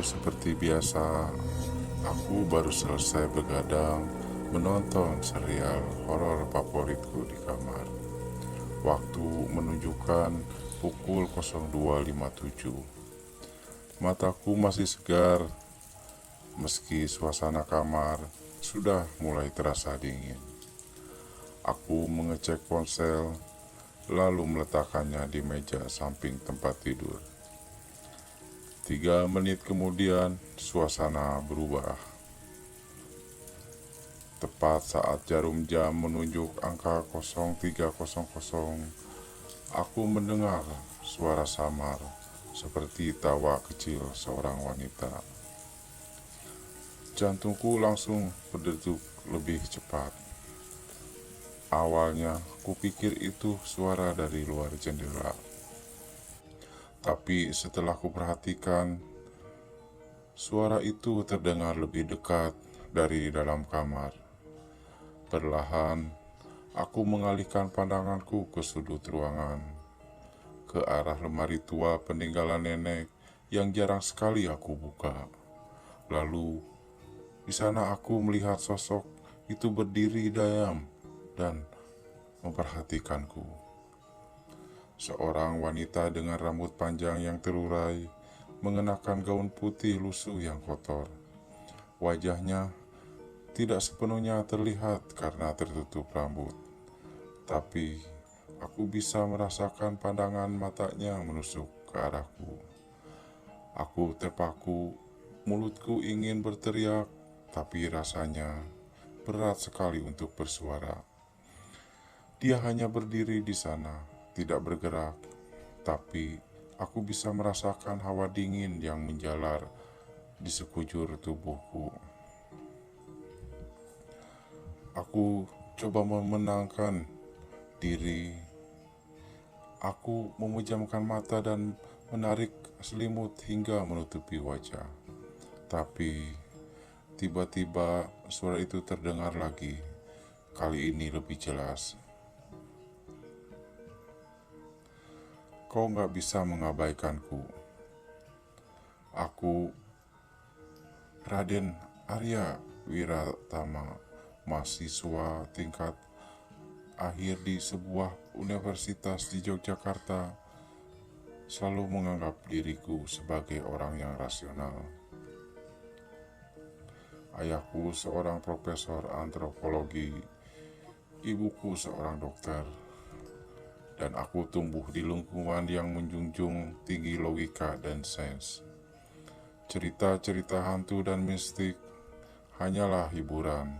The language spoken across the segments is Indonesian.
Seperti biasa, aku baru selesai begadang menonton serial horor favoritku di kamar. Waktu menunjukkan pukul 02.57. Mataku masih segar meski suasana kamar sudah mulai terasa dingin. Aku mengecek ponsel lalu meletakkannya di meja samping tempat tidur. 3 menit kemudian, suasana berubah. Tepat saat jarum jam menunjuk angka 0300, aku mendengar suara samar seperti tawa kecil seorang wanita. Jantungku langsung berdetak lebih cepat. Awalnya, kupikir itu suara dari luar jendela. Tapi setelah kuperhatikan, suara itu terdengar lebih dekat dari dalam kamar. Perlahan, aku mengalihkan pandanganku ke sudut ruangan, ke arah lemari tua peninggalan nenek yang jarang sekali aku buka. Lalu, di sana aku melihat sosok itu berdiri diam dan memperhatikanku. Seorang wanita dengan rambut panjang yang terurai, mengenakan gaun putih lusuh yang kotor. Wajahnya tidak sepenuhnya terlihat karena tertutup rambut, tapi aku bisa merasakan pandangan matanya menusuk ke arahku. Aku terpaku, mulutku ingin berteriak, tapi rasanya berat sekali untuk bersuara. Dia hanya berdiri di sana, tidak bergerak, tapi aku bisa merasakan hawa dingin yang menjalar di sekujur tubuhku. Aku coba memenangkan diri. Aku memejamkan mata dan menarik selimut hingga menutupi wajah. Tapi tiba-tiba suara itu terdengar lagi. Kali ini lebih jelas. Kau gak bisa mengabaikanku. Aku Raden Arya Wiratama, mahasiswa tingkat akhir di sebuah universitas di Yogyakarta, selalu menganggap diriku sebagai orang yang rasional. Ayahku seorang profesor antropologi, ibuku seorang dokter, dan aku tumbuh di lingkungan yang menjunjung tinggi logika dan sains. Cerita-cerita hantu dan mistik hanyalah hiburan,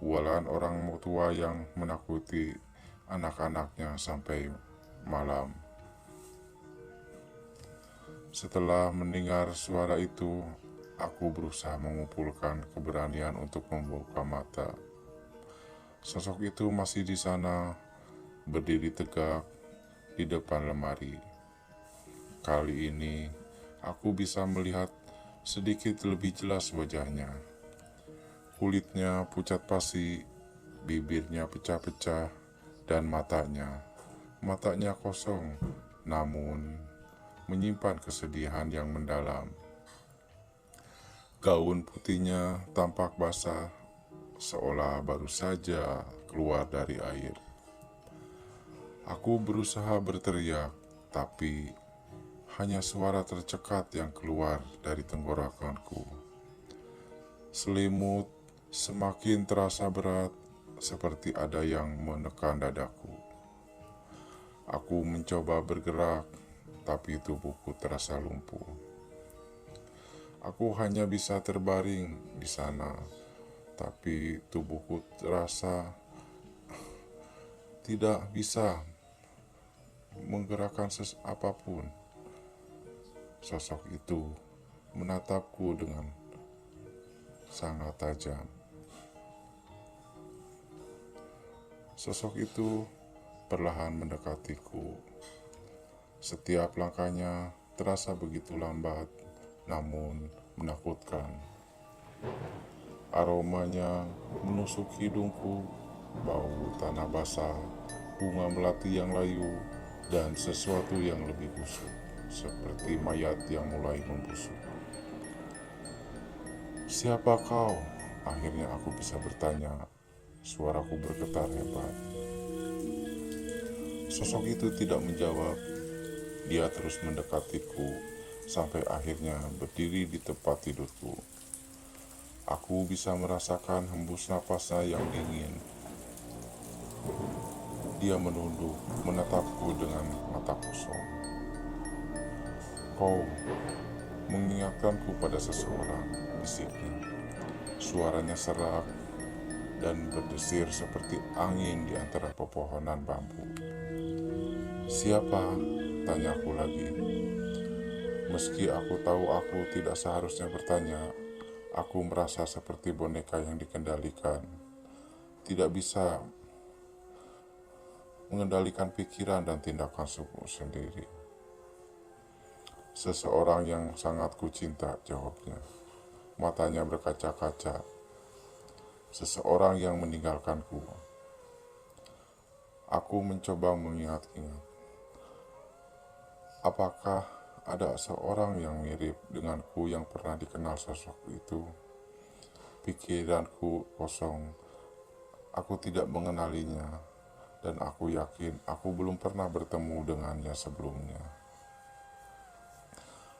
bualan orang tua yang menakuti anak-anaknya sampai malam. Setelah mendengar suara itu, aku berusaha mengumpulkan keberanian untuk membuka mata. Sosok itu masih di sana, berdiri tegak di depan lemari. Kali ini, aku bisa melihat sedikit lebih jelas wajahnya. Kulitnya pucat pasi, bibirnya pecah-pecah, dan matanya kosong, namun menyimpan kesedihan yang mendalam. Gaun putihnya tampak basah, seolah baru saja keluar dari air. Aku berusaha berteriak, tapi hanya suara tercekat yang keluar dari tenggorokanku. Selimut semakin terasa berat, seperti ada yang menekan dadaku. Aku mencoba bergerak, tapi tubuhku terasa lumpuh. Aku hanya bisa terbaring di sana, tapi tubuhku terasa tidak bisa menggerakkan apapun. Sosok itu menatapku dengan sangat tajam. Sosok itu perlahan mendekatiku. Setiap langkahnya terasa begitu lambat, namun menakutkan. Aromanya menusuk hidungku, bau tanah basah, bunga melati yang layu, dan sesuatu yang lebih busuk, seperti mayat yang mulai membusuk. Siapa kau? Akhirnya aku bisa bertanya. Suaraku bergetar hebat. Sosok itu tidak menjawab. Dia terus mendekatiku sampai akhirnya berdiri di tempat tidurku. Aku bisa merasakan hembus napasnya yang dingin. Dia menunduk, menatapku dengan mata kosong. Kau mengingatkanku pada seseorang, bisiknya. Suaranya serak dan berdesir seperti angin di antara pepohonan bambu. Siapa? Tanyaku lagi. Meski aku tahu aku tidak seharusnya bertanya, aku merasa seperti boneka yang dikendalikan. Tidak bisa mengendalikan pikiran dan tindakan sendiri. Seseorang yang sangat kucinta, jawabnya. Matanya berkaca-kaca. Seseorang yang meninggalkanku. Aku mencoba mengingat-ingat. Apakah ada seorang yang mirip denganku yang pernah dikenal sosok itu? Pikiranku kosong. Aku tidak mengenalinya. Dan aku yakin aku belum pernah bertemu dengannya sebelumnya.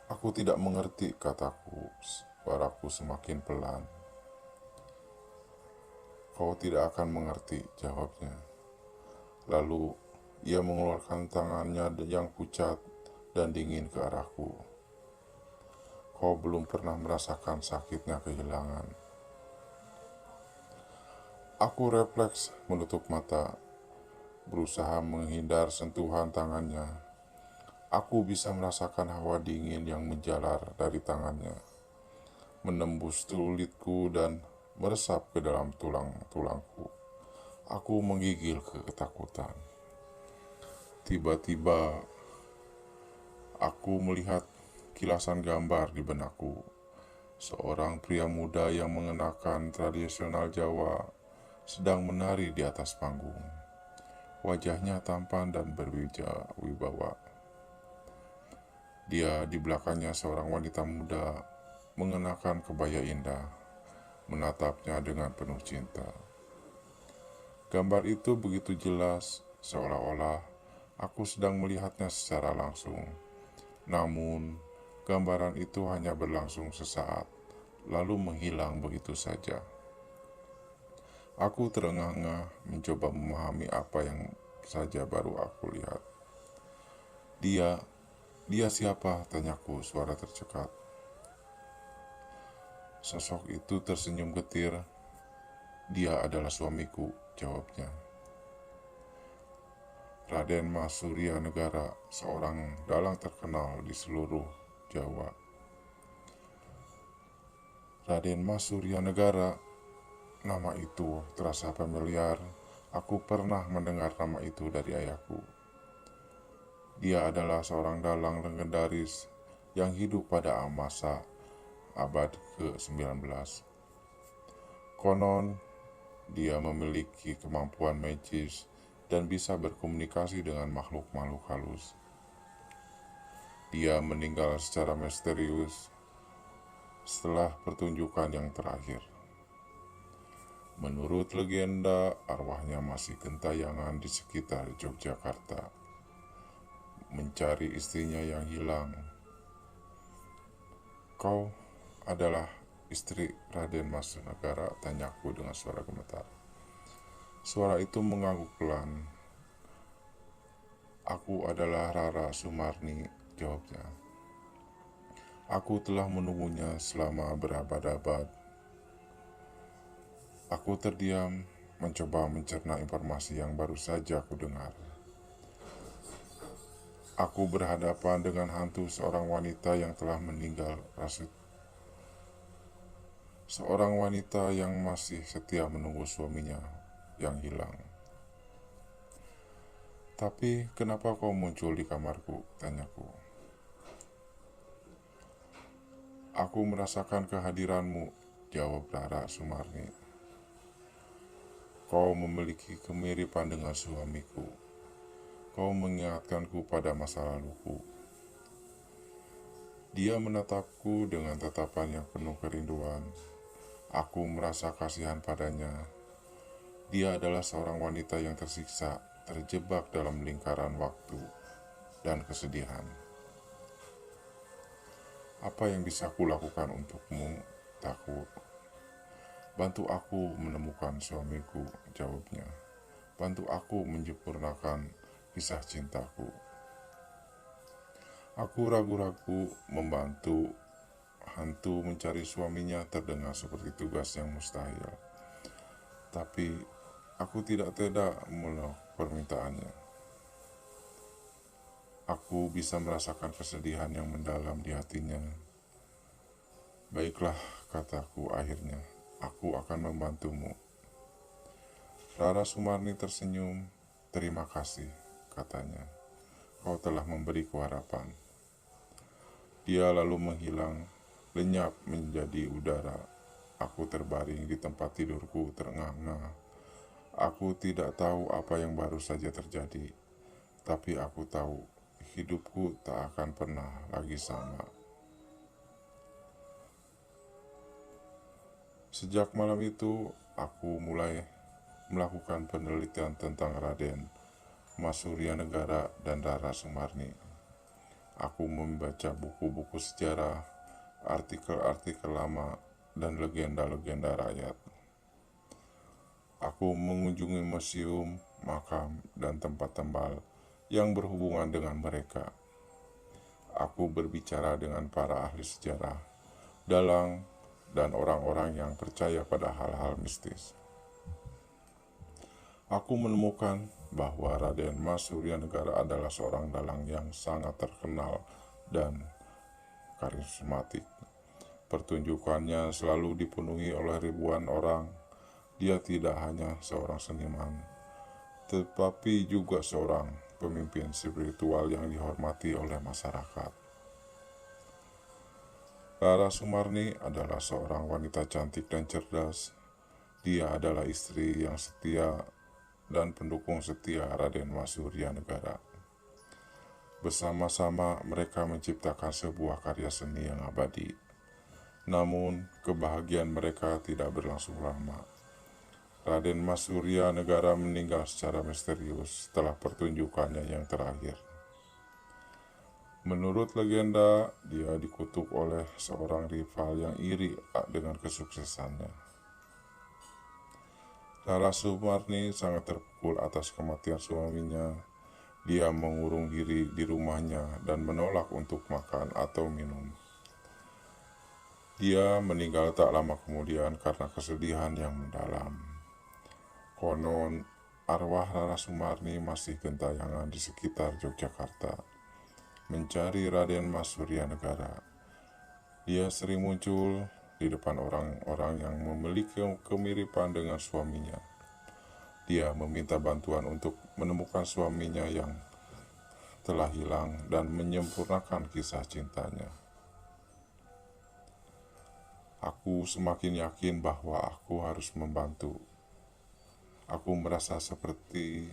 Aku tidak mengerti, kataku. Suaraku semakin pelan. Kau tidak akan mengerti, jawabnya. Lalu ia mengeluarkan tangannya yang pucat dan dingin ke arahku. Kau belum pernah merasakan sakitnya kehilangan. Aku refleks menutup mata, berusaha menghindar sentuhan tangannya. Aku bisa merasakan hawa dingin yang menjalar dari tangannya, menembus kulitku dan meresap ke dalam tulang-tulangku. Aku menggigil ketakutan. Tiba-tiba aku melihat kilasan gambar di benakku. Seorang pria muda yang mengenakan tradisional Jawa sedang menari di atas panggung. Wajahnya tampan dan berwibawa. Dia di belakangnya seorang wanita muda mengenakan kebaya indah, menatapnya dengan penuh cinta. Gambar itu begitu jelas, seolah-olah aku sedang melihatnya secara langsung. Namun, gambaran itu hanya berlangsung sesaat, lalu menghilang begitu saja. Aku terengah-engah mencoba memahami apa yang saja baru aku lihat. Dia siapa? Tanyaku, suara tercekat. Sosok itu tersenyum getir. Dia adalah suamiku, jawabnya. Raden Mas Surya Negara, seorang dalang terkenal di seluruh Jawa. Raden Mas Surya Negara, nama itu terasa familiar. Aku pernah mendengar nama itu dari ayahku. Dia adalah seorang dalang legendaris yang hidup pada masa abad ke-19. Konon, dia memiliki kemampuan magis dan bisa berkomunikasi dengan makhluk-makhluk halus. Dia meninggal secara misterius setelah pertunjukan yang terakhir. Menurut legenda, arwahnya masih gentayangan di sekitar Yogyakarta, mencari istrinya yang hilang. Kau adalah istri Raden Mas Negara, tanyaku dengan suara gemetar. Suara itu mengangguk pelan. Aku adalah Rara Sumarni, jawabnya. Aku telah menunggunya selama berabad-abad. Aku terdiam, mencoba mencerna informasi yang baru saja aku dengar. Aku berhadapan dengan hantu seorang wanita yang telah meninggal, Rasid. Seorang wanita yang masih setia menunggu suaminya yang hilang. Tapi kenapa kau muncul di kamarku? Tanyaku. Aku merasakan kehadiranmu, jawab Rara Sumarni. Kau memiliki kemiripan dengan suamiku. Kau mengingatkanku pada masa laluku. Dia menatapku dengan tatapan yang penuh kerinduan. Aku merasa kasihan padanya. Dia adalah seorang wanita yang tersiksa, terjebak dalam lingkaran waktu dan kesedihan. Apa yang bisa kulakukan untukmu? Takut. Bantu aku menemukan suamiku, jawabnya. Bantu aku menyempurnakan kisah cintaku. Aku ragu-ragu membantu hantu mencari suaminya terdengar seperti tugas yang mustahil. Tapi aku tidak tega menolak permintaannya. Aku bisa merasakan kesedihan yang mendalam di hatinya. Baiklah, kataku akhirnya, aku akan membantumu. Rara Sumarni tersenyum. Terima kasih, katanya. Kau telah memberiku harapan. Dia lalu menghilang, lenyap menjadi udara. Aku terbaring di tempat tidurku terengah-engah. Aku tidak tahu apa yang baru saja terjadi, tapi aku tahu hidupku tak akan pernah lagi sama. Sejak malam itu, aku mulai melakukan penelitian tentang Raden Mas Suryanegara dan Rara Sumarni. Aku membaca buku-buku sejarah, artikel-artikel lama, dan legenda-legenda rakyat. Aku mengunjungi museum, makam, dan tempat tembal yang berhubungan dengan mereka. Aku berbicara dengan para ahli sejarah, dalang, dan orang-orang yang percaya pada hal-hal mistis. Aku menemukan bahwa Raden Mas Suryanegara adalah seorang dalang yang sangat terkenal dan karismatik. Pertunjukannya selalu dipenuhi oleh ribuan orang. Dia tidak hanya seorang seniman, tetapi juga seorang pemimpin spiritual yang dihormati oleh masyarakat. Rara Sumarni adalah seorang wanita cantik dan cerdas. Dia adalah istri yang setia dan pendukung setia Raden Mas Suryanegara. Bersama-sama mereka menciptakan sebuah karya seni yang abadi. Namun, kebahagiaan mereka tidak berlangsung lama. Raden Mas Suryanegara meninggal secara misterius setelah pertunjukannya yang terakhir. Menurut legenda, dia dikutuk oleh seorang rival yang iri dengan kesuksesannya. Rara Sumarni sangat terpukul atas kematian suaminya. Dia mengurung diri di rumahnya dan menolak untuk makan atau minum. Dia meninggal tak lama kemudian karena kesedihan yang mendalam. Konon, arwah Rara Sumarni masih gentayangan di sekitar Yogyakarta, mencari Raden Mas Suryanegara. Dia sering muncul di depan orang-orang yang memiliki kemiripan dengan suaminya. Dia meminta bantuan untuk menemukan suaminya yang telah hilang dan menyempurnakan kisah cintanya. Aku semakin yakin bahwa aku harus membantu. Aku merasa seperti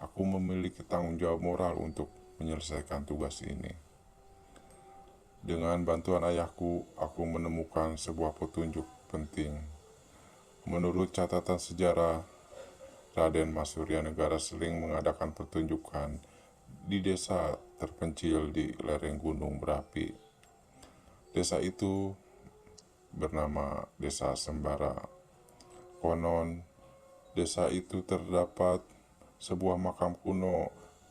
aku memiliki tanggung jawab moral untuk menyelesaikan tugas ini. Dengan bantuan ayahku, aku menemukan sebuah petunjuk penting. Menurut catatan sejarah, Raden Mas Suryanegara sering mengadakan pertunjukan di desa terpencil di lereng gunung berapi. Desa itu bernama Desa Sembara. Konon, desa itu terdapat sebuah makam kuno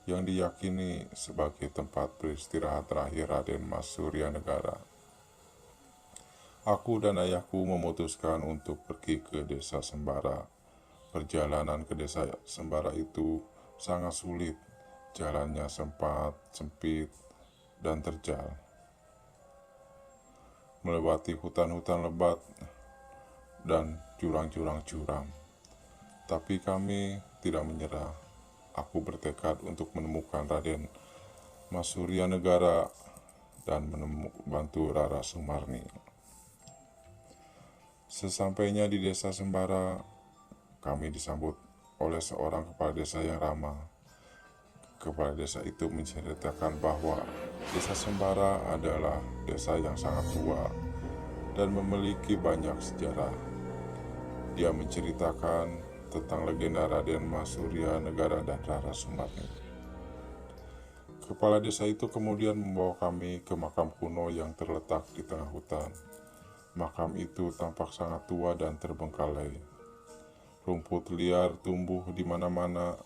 yang diyakini sebagai tempat beristirahat terakhir Raden Mas Suryanegara. Aku dan ayahku memutuskan untuk pergi ke desa Sembara. Perjalanan ke desa Sembara itu sangat sulit. Jalannya sempat, sempit, dan terjal. Melewati hutan-hutan lebat dan jurang-jurang curam. Tapi kami tidak menyerah. Aku bertekad untuk menemukan Raden Mas Suryanegara dan membantu Rara Sumarni. Sesampainya di desa Sembara, kami disambut oleh seorang kepala desa yang ramah. Kepala desa itu menceritakan bahwa desa Sembara adalah desa yang sangat tua dan memiliki banyak sejarah. Dia menceritakan tentang legenda Raden Mas Surya Negara dan Rara Sumarni. Kepala desa itu kemudian membawa kami ke makam kuno yang terletak di tengah hutan. Makam itu tampak sangat tua dan terbengkalai. Rumput liar tumbuh di mana-mana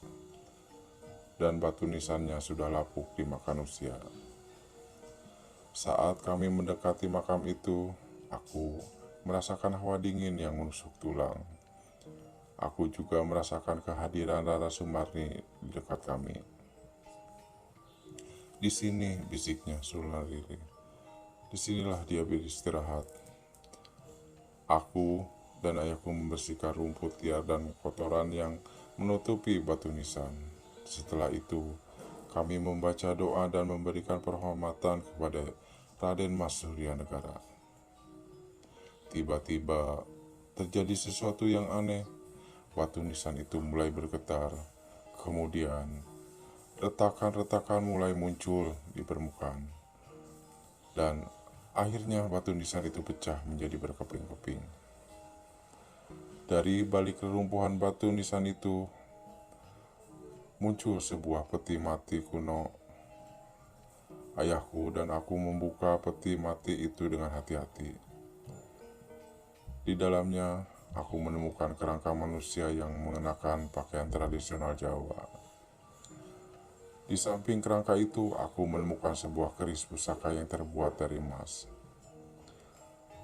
dan batu nisannya sudah lapuk dimakan usia. Saat kami mendekati makam itu, aku merasakan hawa dingin yang menusuk tulang. Aku juga merasakan kehadiran Rara Sumarni di dekat kami. "Di sini," bisiknya Sulariri. "Disinilah dia beristirahat." Aku dan ayahku membersihkan rumput liar dan kotoran yang menutupi batu nisan. Setelah itu, kami membaca doa dan memberikan penghormatan kepada Raden Mas Surya Negara. Tiba-tiba terjadi sesuatu yang aneh. Batu nisan itu mulai bergetar. Kemudian, retakan-retakan mulai muncul di permukaan. Dan akhirnya batu nisan itu pecah menjadi berkeping-keping. Dari balik rerumpuhan batu nisan itu, muncul sebuah peti mati kuno. Ayahku dan aku membuka peti mati itu dengan hati-hati. Di dalamnya, aku menemukan kerangka manusia yang mengenakan pakaian tradisional Jawa. Di samping kerangka itu, aku menemukan sebuah keris pusaka yang terbuat dari emas.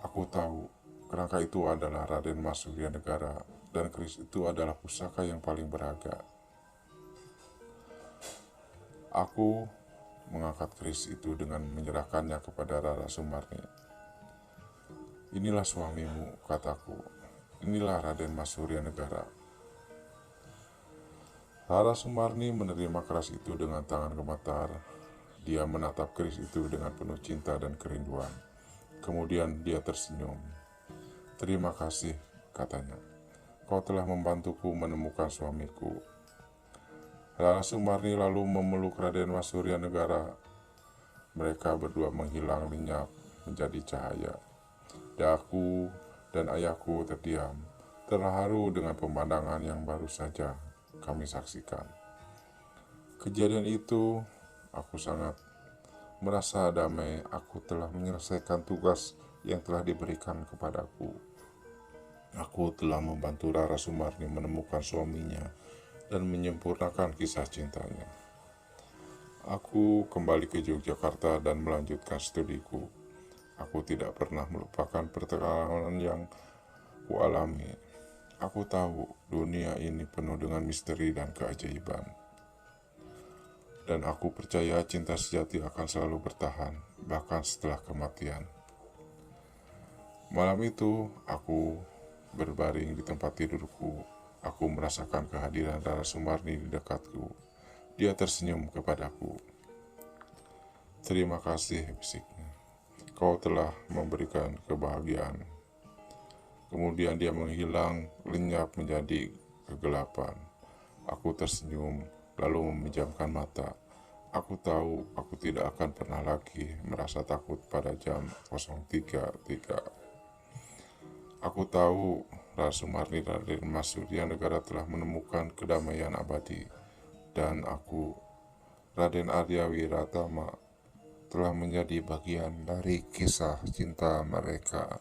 Aku tahu kerangka itu adalah Raden Mas Surya Negara, dan keris itu adalah pusaka yang paling berharga. Aku mengangkat keris itu dengan menyerahkannya kepada Rara Sumarni. "Inilah suamimu," kataku. "Inilah Raden Mas Surya Negara." Rara Sumarni menerima keris itu dengan tangan gemetar. Dia menatap keris itu dengan penuh cinta dan kerinduan. Kemudian dia tersenyum. "Terima kasih," katanya. "Kau telah membantuku menemukan suamiku." Rara Sumarni lalu memeluk Raden Mas Surya Negara. Mereka berdua menghilang lenyap menjadi cahaya. Aku dan ayahku terdiam, terharu dengan pemandangan yang baru saja kami saksikan. Kejadian itu, aku sangat merasa damai. Aku telah menyelesaikan tugas yang telah diberikan kepadaku. Aku telah membantu Rara Sumarni menemukan suaminya dan menyempurnakan kisah cintanya. Aku kembali ke Yogyakarta dan melanjutkan studiku. Aku tidak pernah melupakan pertekanan yang kualami. Aku tahu dunia ini penuh dengan misteri dan keajaiban. Dan aku percaya cinta sejati akan selalu bertahan, bahkan setelah kematian. Malam itu, aku berbaring di tempat tidurku. Aku merasakan kehadiran Rara Sumarni di dekatku. Dia tersenyum kepadaku. "Terima kasih," bisiknya. "Kau telah memberikan kebahagiaan." Kemudian dia menghilang, lenyap menjadi kegelapan. Aku tersenyum, lalu memejamkan mata. Aku tahu aku tidak akan pernah lagi merasa takut pada jam 03.3. Aku tahu Rara Sumarni dan Mas Surya Negara telah menemukan kedamaian abadi. Dan aku, Raden Arya Wiratama, telah menjadi bagian dari kisah cinta mereka.